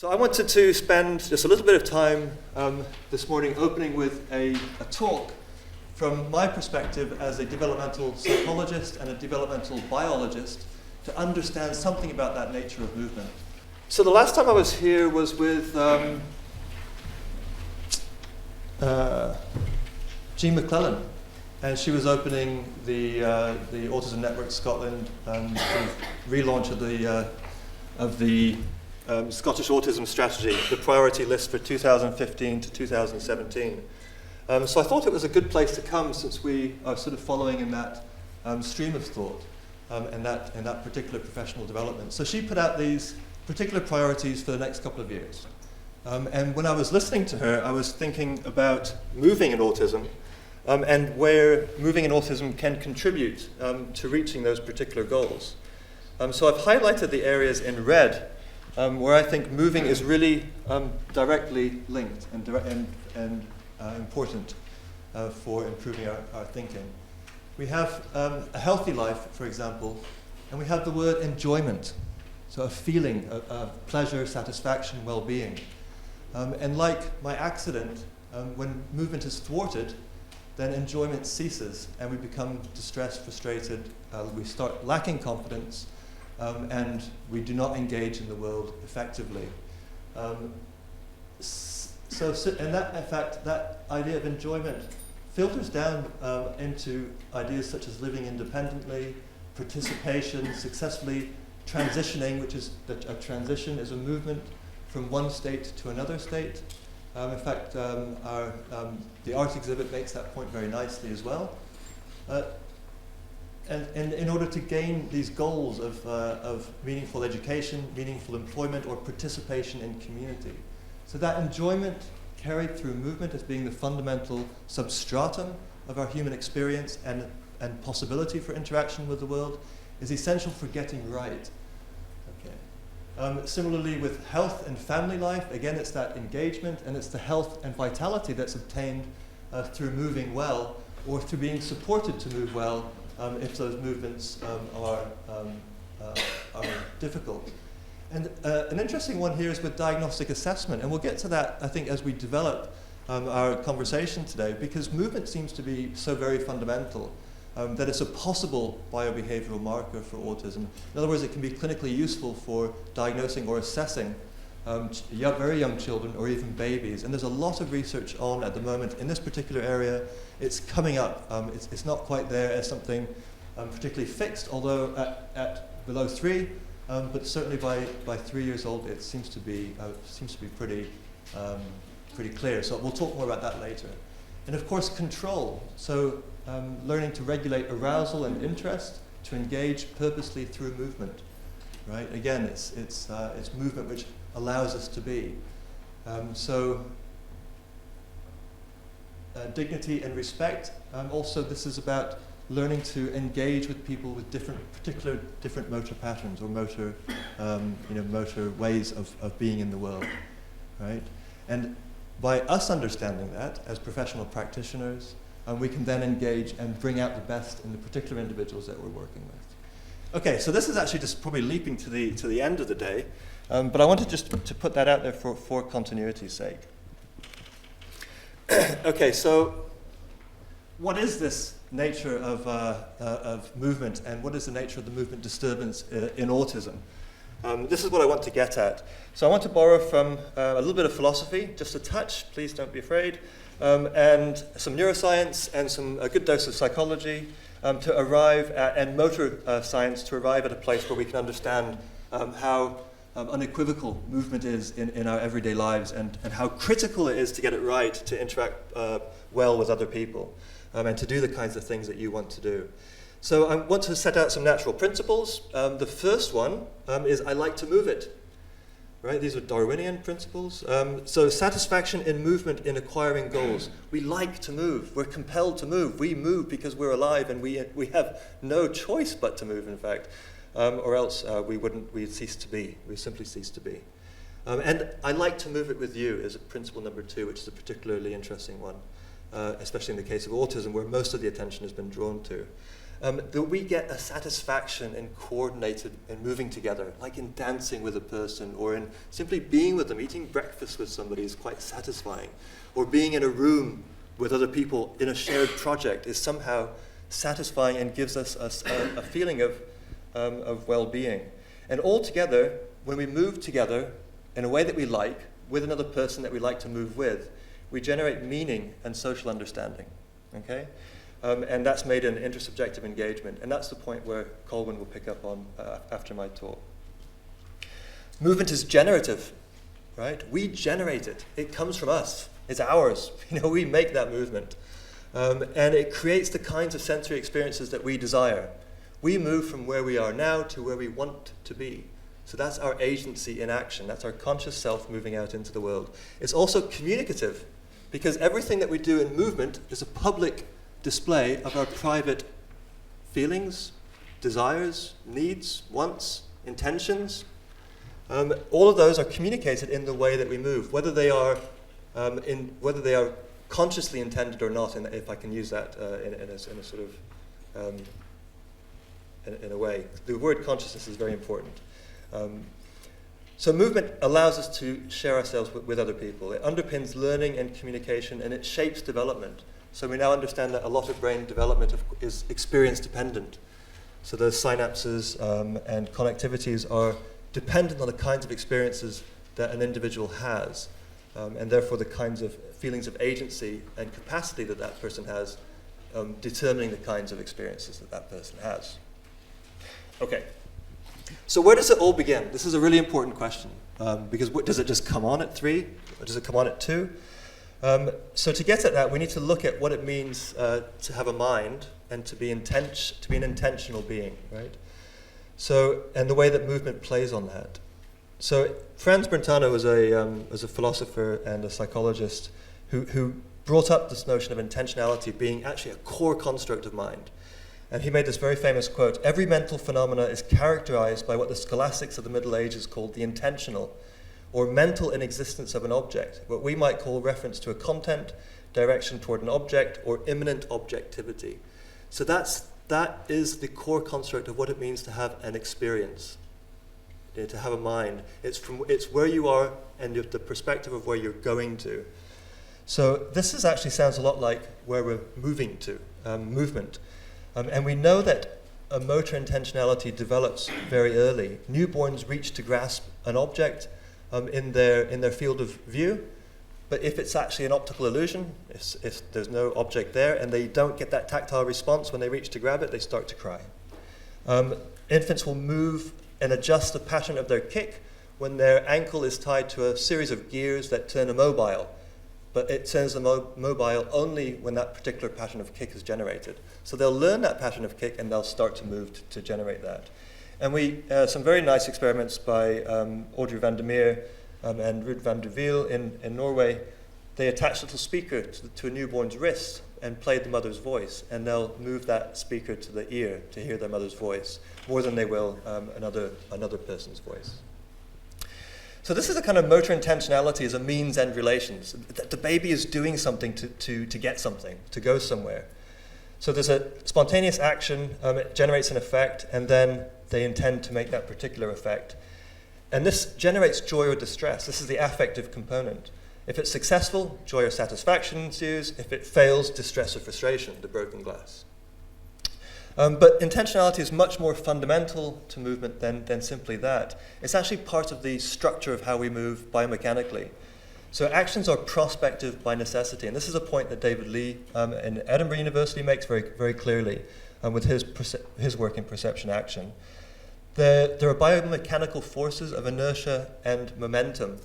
So I wanted to spend just a little bit of time this morning opening with a talk from my perspective as a developmental psychologist and a developmental biologist to understand something about that nature of movement. So the last time I was here was with Jean McClellan, and she was opening the Autism Network Scotland sort of relaunch of the Scottish Autism Strategy, the priority list for 2015 to 2017. So I thought it was a good place to come since we are sort of following in that stream of thought and that particular professional development. So she put out these particular priorities for the next couple of years. And when I was listening to her, I was thinking about moving in autism and where moving in autism can contribute to reaching those particular goals. So I've highlighted the areas in red where I think moving is really directly linked and important for improving our thinking. We have a healthy life, for example, and we have the word enjoyment, so a feeling of pleasure, satisfaction, well-being. And like my accident, when movement is thwarted, then enjoyment ceases and we become distressed, frustrated, we start lacking confidence, and we do not engage in the world effectively. And that, in fact, that idea of enjoyment filters down into ideas such as living independently, participation, successfully transitioning, which is that a transition is a movement from one state to another state. In fact, the art exhibit makes that point very nicely as well. And in order to gain these goals of meaningful education, meaningful employment, or participation in community. So that enjoyment carried through movement as being the fundamental substratum of our human experience and possibility for interaction with the world is essential for getting right. Okay. Similarly with health and family life, again it's that engagement and it's the health and vitality that's obtained through moving well or through being supported to move well if those movements are difficult. And an interesting one here is with diagnostic assessment, and we'll get to that, I think, as we develop our conversation today, because movement seems to be so very fundamental that it's a possible biobehavioral marker for autism. In other words, it can be clinically useful for diagnosing or assessing very young children or even babies. And there's a lot of research on at the moment in this particular area. It's coming up. It's not quite there as something particularly fixed, although at below 3, but certainly by 3 years old, it seems to be pretty clear. So we'll talk more about that later. And of course, control. So learning to regulate arousal and interest, to engage purposely through movement. Right? Again, it's movement which allows us to be. Dignity and respect. Also, this is about learning to engage with people with different motor patterns or motor ways of being in the world, right? And by us understanding that as professional practitioners, we can then engage and bring out the best in the particular individuals that we're working with. Okay, so this is actually just probably leaping to the end of the day, but I wanted just to put that out there for continuity's sake. Okay, so what is this nature of movement, and what is the nature of the movement disturbance in autism? This is what I want to get at. So I want to borrow from a little bit of philosophy, just a touch, please don't be afraid, and some neuroscience and some a good dose of psychology to arrive at, and motor science to arrive at a place where we can understand how unequivocal movement is in our everyday lives and how critical it is to get it right, to interact well with other people, and to do the kinds of things that you want to do. So I want to set out some natural principles. The first one is I like to move it. Right? These are Darwinian principles. So satisfaction in movement in acquiring goals. We like to move. We're compelled to move. We move because we're alive and we have no choice but to move, in fact. Or else we'd cease to be. We'd simply cease to be. And I like to move it with you is principle number 2, which is a particularly interesting one, especially in the case of autism, where most of the attention has been drawn to. that we get a satisfaction in coordinated and moving together, like in dancing with a person, or in simply being with them. Eating breakfast with somebody is quite satisfying, or being in a room with other people in a shared project is somehow satisfying and gives us a feeling of well-being. And all together, when we move together in a way that we like, with another person that we like to move with, we generate meaning and social understanding, okay? And that's made in intersubjective engagement, and that's the point where Colwyn will pick up on after my talk. Movement is generative, right? We generate it. It comes from us. It's ours. We make that movement. And it creates the kinds of sensory experiences that we desire. We move from where we are now to where we want to be. So that's our agency in action. That's our conscious self moving out into the world. It's also communicative, because everything that we do in movement is a public display of our private feelings, desires, needs, wants, intentions. All of those are communicated in the way that we move, whether they are consciously intended or not. If I can use that in a sort of in a way, the word consciousness is very important. So movement allows us to share ourselves with other people. It underpins learning and communication, and it shapes development. So we now understand that a lot of brain development is experience dependent. So those synapses and connectivities are dependent on the kinds of experiences that an individual has, and therefore the kinds of feelings of agency and capacity that that person has, determining the kinds of experiences that that person has. Okay, so where does it all begin? This is a really important question, because does it just come on at 3, or does it come on at 2? So to get at that, we need to look at what it means to have a mind and to be an intentional being, right? So, and the way that movement plays on that. So Franz Brentano was a philosopher and a psychologist who brought up this notion of intentionality being actually a core construct of mind. And he made this very famous quote: "Every mental phenomena is characterized by what the scholastics of the Middle Ages called the intentional, or mental inexistence of an object, what we might call reference to a content, direction toward an object, or immanent objectivity." So that is the core construct of what it means to have an experience, to have a mind. It's where you are and the perspective of where you're going to. So this actually sounds a lot like where we're moving to, movement. And we know that a motor intentionality develops very early. Newborns reach to grasp an object in their field of view, but if it's actually an optical illusion, if there's no object there and they don't get that tactile response when they reach to grab it, they start to cry. Infants will move and adjust the pattern of their kick when their ankle is tied to a series of gears that turn immobile, but it turns mobile only when that particular pattern of kick is generated. So they'll learn that pattern of kick and they'll start to move to generate that. And some very nice experiments by Audrey van der Meer and Ruud van der Wiel in Norway. They attach a little speaker to a newborn's wrist and play the mother's voice, and they'll move that speaker to the ear to hear their mother's voice more than they will another person's voice. So this is a kind of motor intentionality as a means-end relations. The baby is doing something to get something, to go somewhere. So there's a spontaneous action, it generates an effect, and then they intend to make that particular effect. And this generates joy or distress. This is the affective component. If it's successful, joy or satisfaction ensues. If it fails, distress or frustration, the broken glass. But intentionality is much more fundamental to movement than simply that. It's actually part of the structure of how we move biomechanically. So actions are prospective by necessity, and this is a point that David Lee in Edinburgh University makes very, very clearly with his work in perception action. There are biomechanical forces of inertia and momentum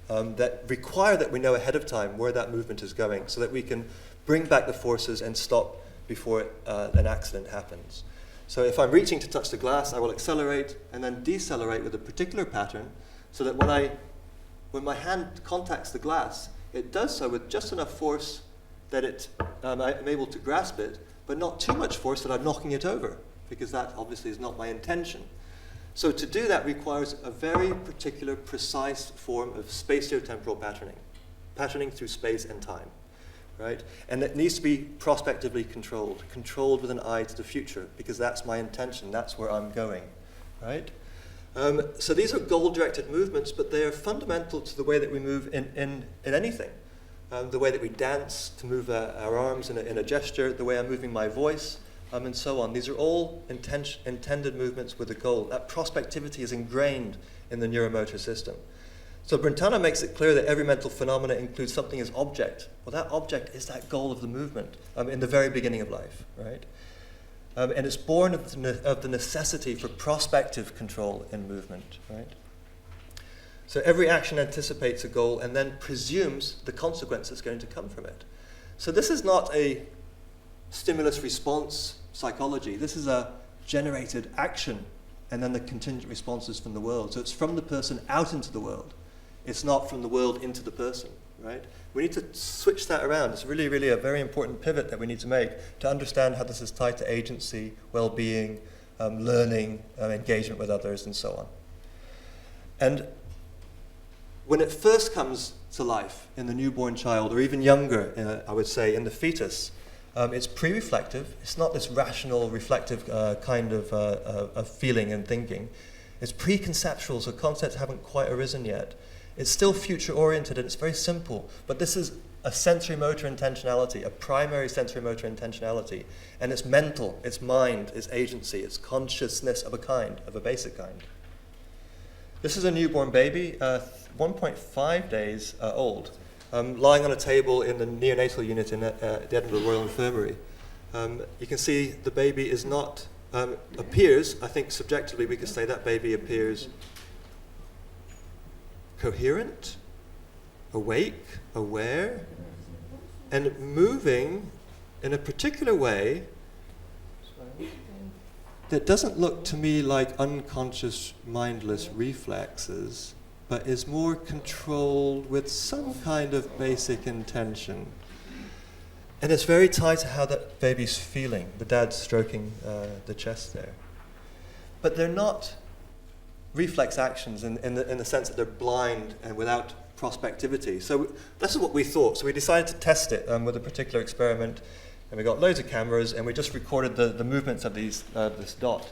that require that we know ahead of time where that movement is going so that we can bring back the forces and stop before an accident happens. So if I'm reaching to touch the glass, I will accelerate and then decelerate with a particular pattern so that when my hand contacts the glass, it does so with just enough force that I'm able to grasp it, but not too much force that I'm knocking it over, because that obviously is not my intention. So to do that requires a very particular, precise form of spatiotemporal patterning through space and time. right? And it needs to be prospectively controlled with an eye to the future, because that's my intention, that's where I'm going, right? So these are goal-directed movements, but they are fundamental to the way that we move in anything. The way that we dance, to move our arms in a gesture, the way I'm moving my voice, and so on. These are all intended movements with a goal. That prospectivity is ingrained in the neuromotor system. So Brentano makes it clear that every mental phenomena includes something as object. Well, that object is that goal of the movement in the very beginning of life, right? And it's born of the necessity for prospective control in movement, right? So every action anticipates a goal and then presumes the consequence that's going to come from it. So this is not a stimulus-response psychology. This is a generated action and then the contingent responses from the world. So it's from the person out into the world. It's not from the world into the person, right? We need to switch that around. It's really, really a very important pivot that we need to make to understand how this is tied to agency, well-being, learning, engagement with others, and so on. And when it first comes to life in the newborn child, or even younger, I would say, in the fetus, it's pre-reflective. It's not this rational, reflective kind of feeling and thinking. It's preconceptual, so concepts haven't quite arisen yet. It's still future-oriented, and it's very simple. But this is a sensory-motor intentionality, a primary sensory-motor intentionality. And it's mental, it's mind, it's agency, it's consciousness of a kind, of a basic kind. This is a newborn baby, 1.5 days old, lying on a table in the neonatal unit in the Edinburgh Royal Infirmary. You can see the baby is not, appears, I think subjectively we could say that baby appears coherent, awake, aware, and moving in a particular way that doesn't look to me like unconscious, mindless reflexes, but is more controlled with some kind of basic intention. And it's very tied to how that baby's feeling. The dad's stroking the chest there. But they're not reflex actions in the sense that they're blind and without prospectivity. So this is what we thought. So we decided to test it with a particular experiment. And we got loads of cameras, and we just recorded the movements of this dot.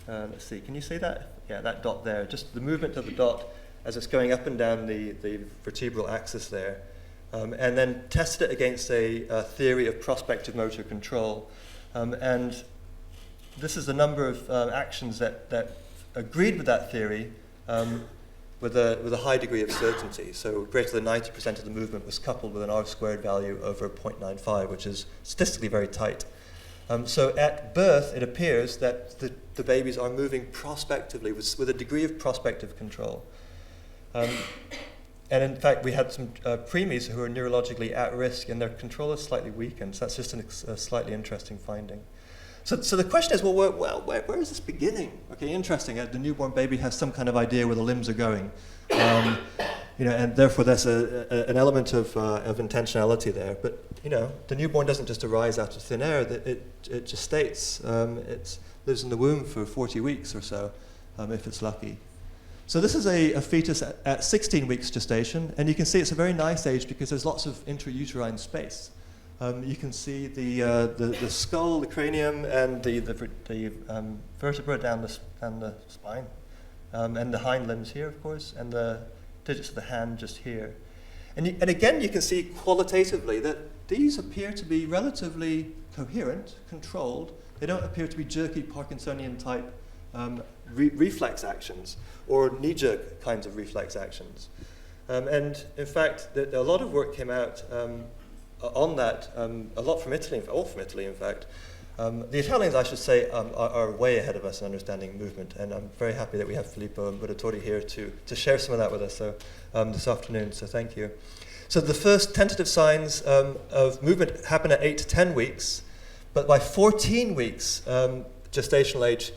Let's see, can you see that? Yeah, that dot there. Just the movement of the dot as it's going up and down the vertebral axis there. And then tested it against a theory of prospective motor control. And this is the number of actions that agreed with that theory with a high degree of certainty. So greater than 90% of the movement was coupled with an R-squared value over 0.95, which is statistically very tight. So at birth, it appears that the babies are moving prospectively with a degree of prospective control. And in fact, we had some preemies who are neurologically at risk, and their control is slightly weakened. So that's just a slightly interesting finding. So the question is, where is this beginning? Okay, interesting. The newborn baby has some kind of idea where the limbs are going, and therefore there's an element of intentionality there. But the newborn doesn't just arise out of thin air. It gestates. It lives in the womb for 40 weeks or so, if it's lucky. So this is a fetus at 16 weeks gestation, and you can see it's a very nice age because there's lots of intrauterine space. You can see the skull, the cranium, and the vertebra down the spine, and the hind limbs here, of course, and the digits of the hand just here. And again, you can see qualitatively that these appear to be relatively coherent, controlled. They don't appear to be jerky Parkinsonian type reflex actions or knee-jerk kinds of reflex actions. And in fact, a lot of work came out on that, a lot from Italy, all from Italy, in fact. The Italians, I should say, are way ahead of us in understanding movement, and I'm very happy that we have Filippo Budatori here to share some of that with us this afternoon, so thank you. So the first tentative signs of movement happen at 8 to 10 weeks, but by 14 weeks gestational age,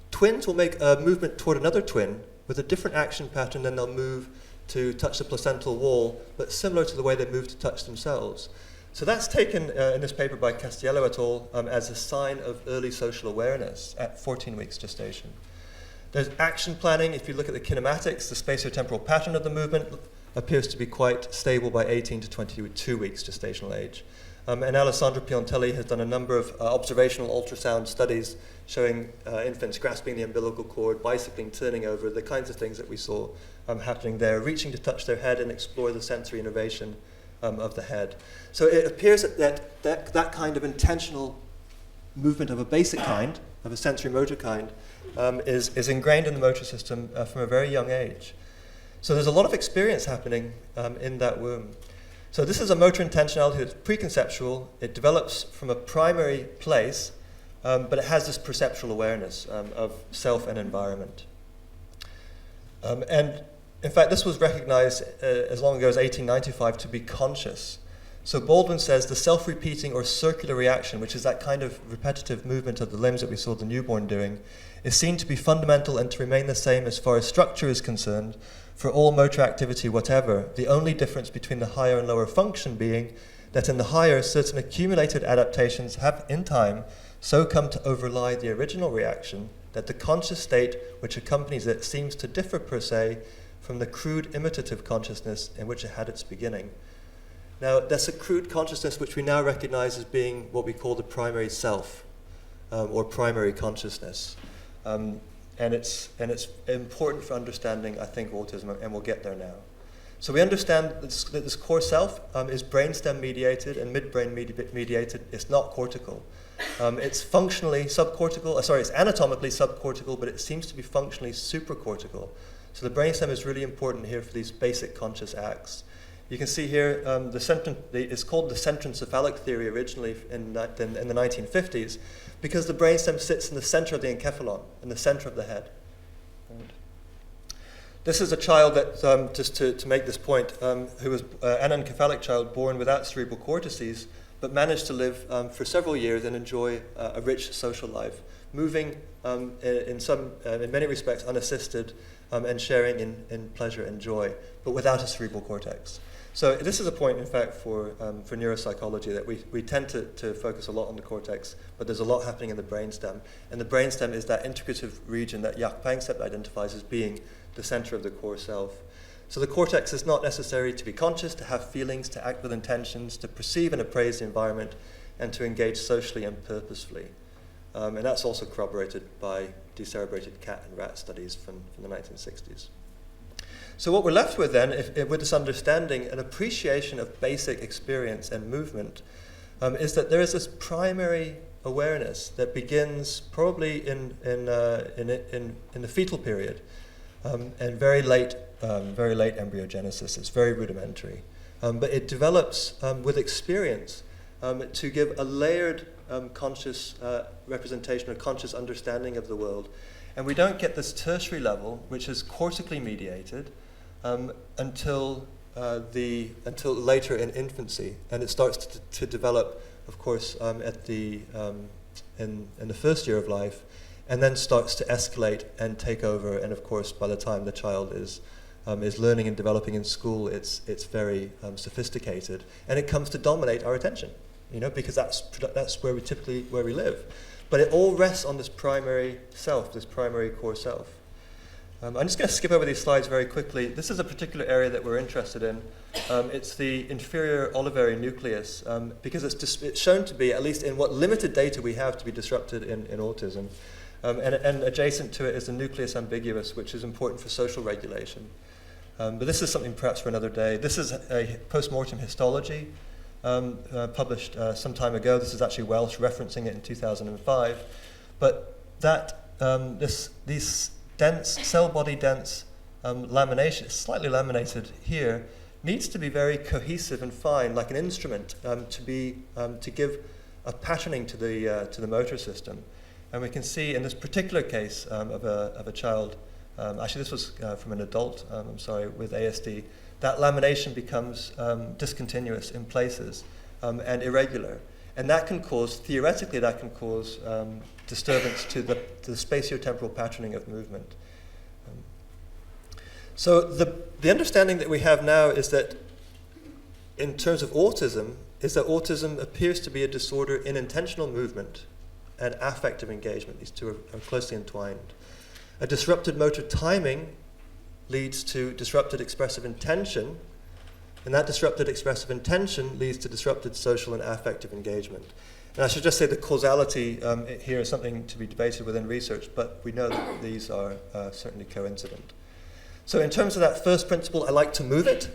twins will make a movement toward another twin with a different action pattern, then they'll move to touch the placental wall, but similar to the way they move to touch themselves. So that's taken in this paper by Castiello et al. As a sign of early social awareness at 14 weeks gestation. There's action planning. If you look at the kinematics, the spatiotemporal pattern of the movement appears to be quite stable by 18 to 22 weeks gestational age. And Alessandro Piontelli has done a number of observational ultrasound studies showing infants grasping the umbilical cord, bicycling, turning over, the kinds of things that we saw happening there, reaching to touch their head and explore the sensory innervation of the head. So it appears that kind of intentional movement of a basic kind, of a sensory motor kind, is ingrained in the motor system from a very young age. So there's a lot of experience happening in that womb. So this is a motor intentionality that's preconceptual. It develops from a primary place, but it has this perceptual awareness of self and environment. And in fact, this was recognized as long ago as 1895 to be conscious. So Baldwin says the self-repeating or circular reaction, which is that kind of repetitive movement of the limbs that we saw the newborn doing, is seen to be fundamental and to remain the same as far as structure is concerned for all motor activity whatever, the only difference between the higher and lower function being that in the higher, certain accumulated adaptations have in time so come to overlie the original reaction that the conscious state which accompanies it seems to differ per se from the crude imitative consciousness in which it had its beginning. Now, that's a crude consciousness which we now recognize as being what we call the primary self, or primary consciousness. And it's important for understanding, I think, autism, and we'll get there now. So we understand that this core self is brainstem mediated and midbrain mediated. It's not cortical. It's functionally subcortical, it's anatomically subcortical, but it seems to be functionally supracortical. So the brainstem is really important here for these basic conscious acts. You can see here, it's called the centroencephalic theory originally in the 1950s, because the brainstem sits in the center of the encephalon, in the center of the head. Right. This is a child that, just to make this point, who was an anencephalic child born without cerebral cortices, but managed to live for several years and enjoy a rich social life, moving in many respects unassisted and sharing in pleasure and joy, but without a cerebral cortex. So this is a point, in fact, for neuropsychology, that we tend to focus a lot on the cortex, but there's a lot happening in the brainstem. And the brainstem is that integrative region that Jaak Panksepp identifies as being the center of the core self. So the cortex is not necessary to be conscious, to have feelings, to act with intentions, to perceive and appraise the environment, and to engage socially and purposefully. And that's also corroborated by decerebrated cat and rat studies from the 1960s. So what we're left with then, with this understanding and appreciation of basic experience and movement, is that there is this primary awareness that begins probably in the fetal period and very late embryogenesis. It's very rudimentary, but it develops with experience to give a layered conscious representation, a conscious understanding of the world. And we don't get this tertiary level, which is cortically mediated, until later in infancy, and it starts to develop, of course, in the first year of life, and then starts to escalate and take over. And of course, by the time the child is learning and developing in school, it's very sophisticated, and it comes to dominate our attention, because that's where we live. But it all rests on this primary self, this primary core self. I'm just going to skip over these slides very quickly. This is a particular area that we're interested in. It's the inferior olivary nucleus, because it's shown to be, at least in what limited data we have, to be disrupted in autism. And adjacent to it is the nucleus ambiguus, which is important for social regulation. But this is something perhaps for another day. This is a post-mortem histology published some time ago. This is actually Welsh, referencing it in 2005. But these dense, cell body dense lamination, slightly laminated here, needs to be very cohesive and fine, like an instrument, to give a patterning to the motor system. And we can see in this particular case of a child, actually this was from an adult, with ASD, that lamination becomes discontinuous in places and irregular. And that can cause, theoretically, disturbance to the spatiotemporal patterning of movement. So the understanding that we have now is that, in terms of autism, autism appears to be a disorder in intentional movement and affective engagement. These two are closely entwined. A disrupted motor timing leads to disrupted expressive intention, And that disrupted expressive intention leads to disrupted social and affective engagement. And I should just say the causality here is something to be debated within research, but we know that these are certainly coincident. So in terms of that first principle, I like to move it.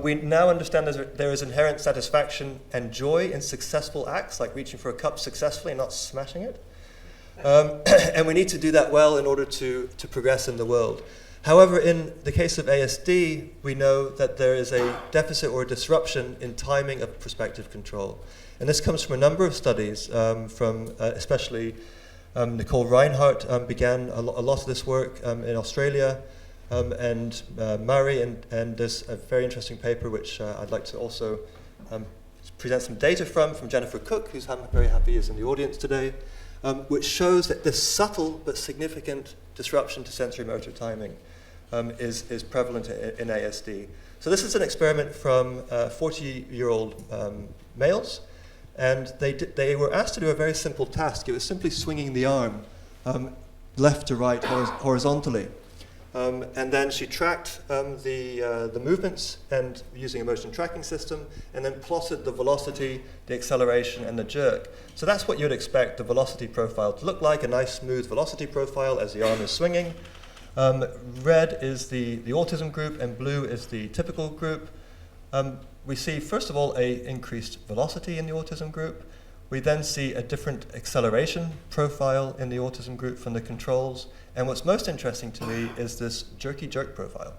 We now understand there is inherent satisfaction and joy in successful acts, like reaching for a cup successfully and not smashing it. And we need to do that well in order to progress in the world. However, in the case of ASD, we know that there is a deficit or a disruption in timing of perspective control. And this comes from a number of studies, from especially Nicole Reinhardt began a lot of this work in Australia, and Murray, and there's a very interesting paper which I'd like to also present some data from Jennifer Cook, who's I'm very happy is in the audience today, which shows that this subtle but significant disruption to sensory motor timing is prevalent in ASD. So this is an experiment from 40-year-old males, and they were asked to do a very simple task. It was simply swinging the arm left to right horizontally. And then she tracked the movements and using a motion tracking system, and then plotted the velocity, the acceleration, and the jerk. So that's what you'd expect the velocity profile to look like, a nice smooth velocity profile as the arm is swinging. Red is the autism group, and blue is the typical group. We see, first of all, a increased velocity in the autism group. We then see a different acceleration profile in the autism group from the controls. And what's most interesting to me is this jerky jerk profile,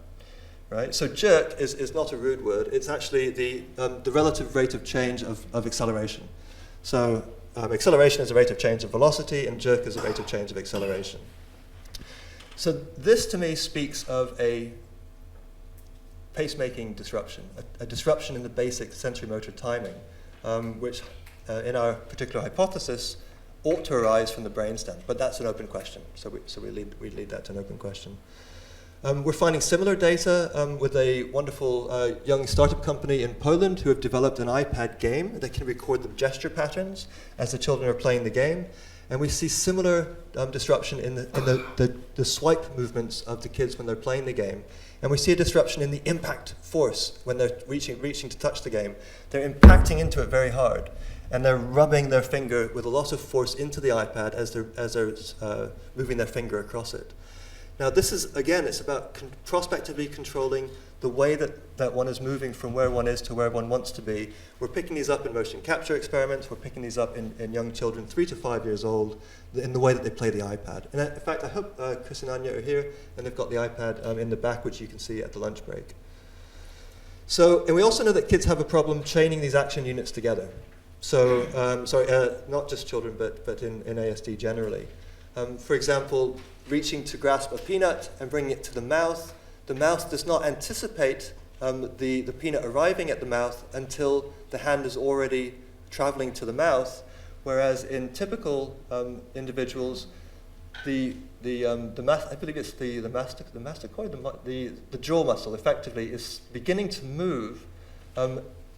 right? So jerk is not a rude word. It's actually the relative rate of change of acceleration. So acceleration is a rate of change of velocity, and jerk is a rate of change of acceleration. So this, to me, speaks of a pacemaking disruption, a disruption in the basic sensory motor timing, which in our particular hypothesis ought to arise from the brainstem, but that's an open question. So we lead that to an open question. We're finding similar data with a wonderful young startup company in Poland who have developed an iPad game that can record the gesture patterns as the children are playing the game. And we see similar disruption in the swipe movements of the kids when they're playing the game. And we see a disruption in the impact force when they're reaching to touch the game. They're impacting into it very hard. And they're rubbing their finger with a lot of force into the iPad as they're moving their finger across it. Now this is, again, it's about prospectively controlling the way that one is moving from where one is to where one wants to be. We're picking these up in motion capture experiments. We're picking these up in young children, 3 to 5 years old, in the way that they play the iPad. And in fact, I hope Chris and Anya are here, and they've got the iPad in the back, which you can see at the lunch break. So, and we also know that kids have a problem chaining these action units together. So, not just children, but in ASD generally. For example, reaching to grasp a peanut and bringing it to the mouth does not anticipate the peanut arriving at the mouth until the hand is already traveling to the mouth, whereas in typical individuals, I believe it's the masticoid, the jaw muscle effectively is beginning to move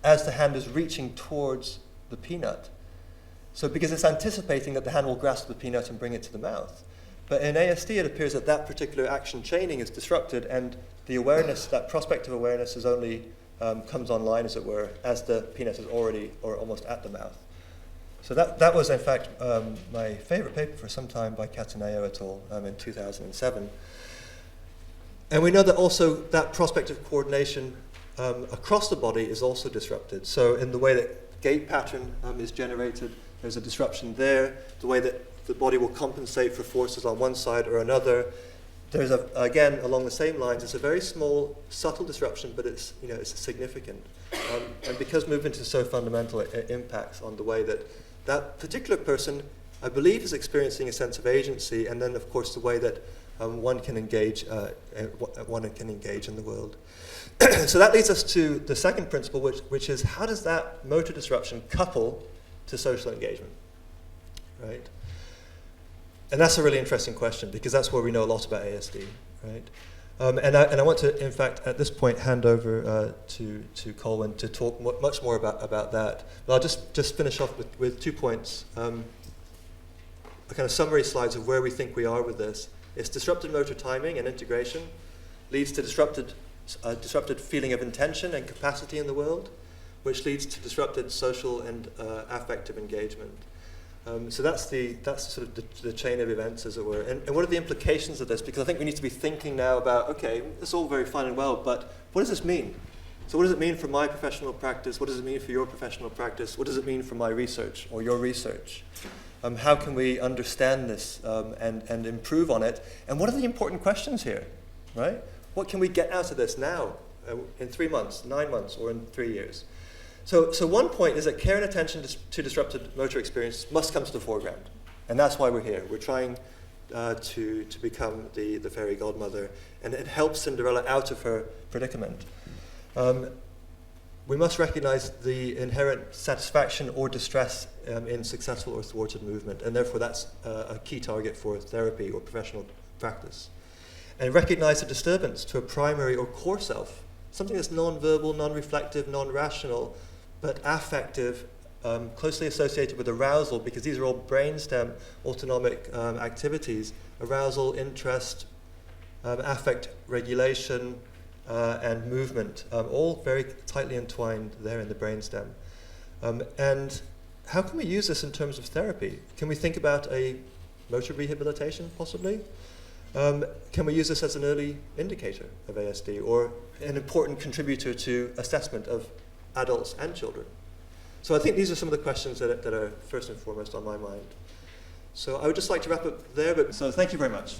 as the hand is reaching towards the peanut. So because it's anticipating that the hand will grasp the peanut and bring it to the mouth. But in ASD, it appears that that particular action chaining is disrupted, and the awareness, that prospective awareness, is only comes online, as it were, as the peanut is already or almost at the mouth. So that was, in fact, my favorite paper for some time by Cataneo et al. In 2007. And we know that also that prospective coordination across the body is also disrupted. So in the way that gait pattern is generated, there's a disruption there. The way that the body will compensate for forces on one side or another. There's again, along the same lines, it's a very small, subtle disruption, but it's significant. And because movement is so fundamental, it impacts on the way that particular person, I believe, is experiencing a sense of agency, and then, of course, the way that one can engage in the world. So that leads us to the second principle, which is how does that motor disruption couple to social engagement, right? And that's a really interesting question, because that's where we know a lot about ASD, right? And I want to, in fact, at this point, hand over to Colwyn to talk much more about that. But I'll just finish off with 2 points, a kind of summary slides of where we think we are with this. It's disrupted motor timing and integration, leads to disrupted disrupted feeling of intention and capacity in the world, which leads to disrupted social and affective engagement. So that's sort of the chain of events, as it were. And what are the implications of this? Because I think we need to be thinking now about, okay, it's all very fine and well, but what does this mean? So what does it mean for my professional practice? What does it mean for your professional practice? What does it mean for my research or your research? How can we understand this and improve on it? And what are the important questions here, right? What can we get out of this now, in 3 months, 9 months, or in 3 years? So one point is that care and attention to disrupted motor experience must come to the foreground. And that's why we're here. We're trying to become the fairy godmother. And it helps Cinderella out of her predicament. We must recognize the inherent satisfaction or distress in successful or thwarted movement. And therefore that's a key target for therapy or professional practice. And recognize the disturbance to a primary or core self, something that's non-verbal, non-reflective, non-rational, but affective, closely associated with arousal, because these are all brainstem autonomic activities: arousal, interest, affect regulation, and movement, all very tightly entwined there in the brainstem. And how can we use this in terms of therapy? Can we think about a motor rehabilitation, possibly? Can we use this as an early indicator of ASD, or an important contributor to assessment of adults and children? So I think these are some of the questions that are first and foremost on my mind. So I would just like to wrap up there. So thank you very much.